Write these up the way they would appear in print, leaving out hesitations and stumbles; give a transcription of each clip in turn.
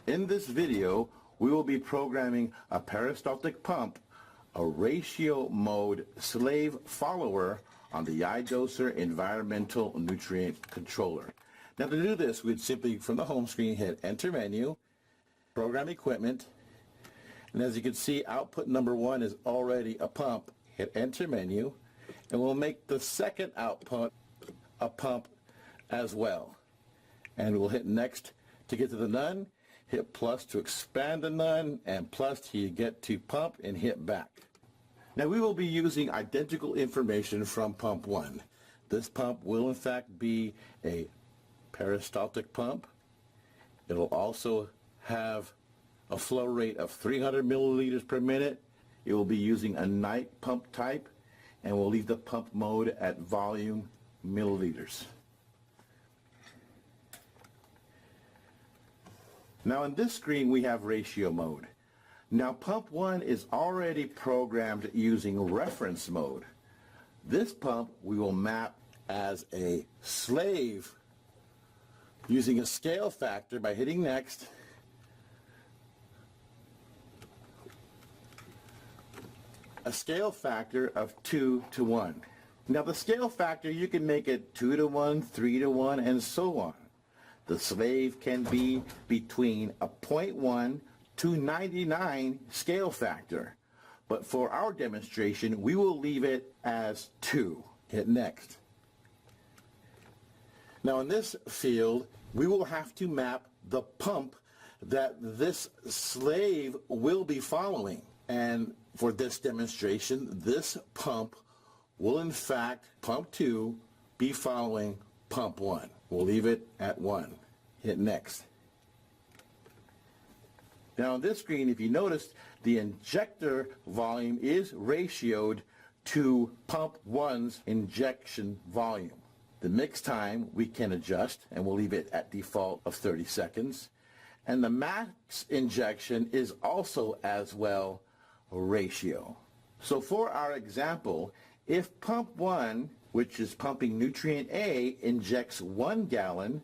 In this video, we will be programming a peristaltic pump, a ratio mode slave follower on the iDoser environmental nutrient controller. Now to do this, we'd simply, from the home screen, hit Enter Menu, Program Equipment, and as you can see, output number 1 is already a pump. Hit Enter Menu, and we'll make the second output a pump as well. And we'll hit Next to get to the none, hit plus to expand the none, and plus till you get to pump, and hit back. Now we will be using identical information from pump 1. This pump will in fact be a peristaltic pump. It'll also have a flow rate of 300 milliliters per minute. It will be using a night pump type, and we'll leave the pump mode at volume milliliters. Now in this screen we have ratio mode. Now pump 1 is already programmed using reference mode. This pump we will map as a slave using a scale factor by hitting Next. A scale factor of 2 to 1. Now the scale factor, you can make it 2 to 1, 3 to 1, and so on. The slave can be between a 0.1 to 99 scale factor. But for our demonstration, we will leave it as 2. Hit Next. Now in this field, we will have to map the pump that this slave will be following. And for this demonstration, this pump will in fact, pump 2, be following pump 1. We'll leave it at 1. Hit Next. Now on this screen, if you notice, the injector volume is ratioed to pump 1's injection volume. The mix time we can adjust, and we'll leave it at default of 30 seconds. And the max injection is also as well a ratio. So for our example, if pump 1, which is pumping nutrient A, injects 1 gallon,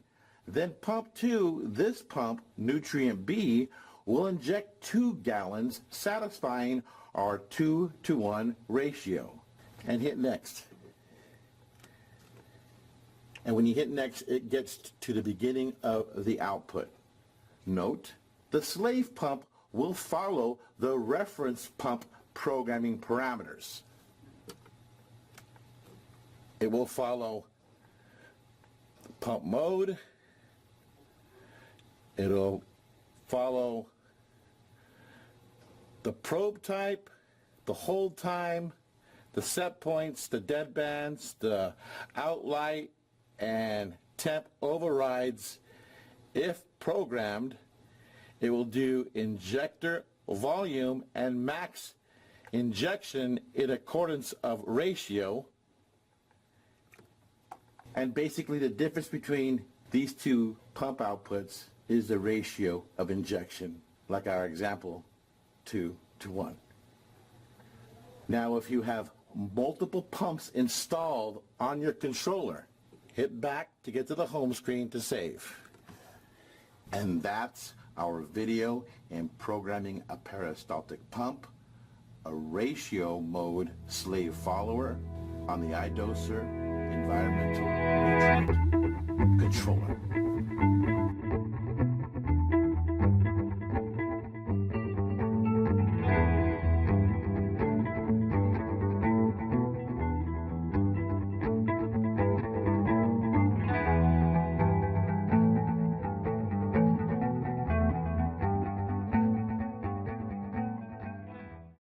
then pump 2, this pump, nutrient B, will inject 2 gallons, satisfying our 2 to 1 ratio. And hit Next. And when you hit Next, it gets to the beginning of the output. Note, the slave pump will follow the reference pump programming parameters. It will follow the pump mode. It'll follow the probe type, the hold time, the set points, the dead bands, the outlight, and temp overrides. If programmed, it will do injector volume and max injection in accordance of ratio. And basically the difference between these two pump outputs is the ratio of injection, like our example, 2 to 1. Now if you have multiple pumps installed on your controller, hit back to get to the home screen to save. And that's our video in programming a peristaltic pump, a ratio mode slave follower on the iDoser environmental nutrient controller.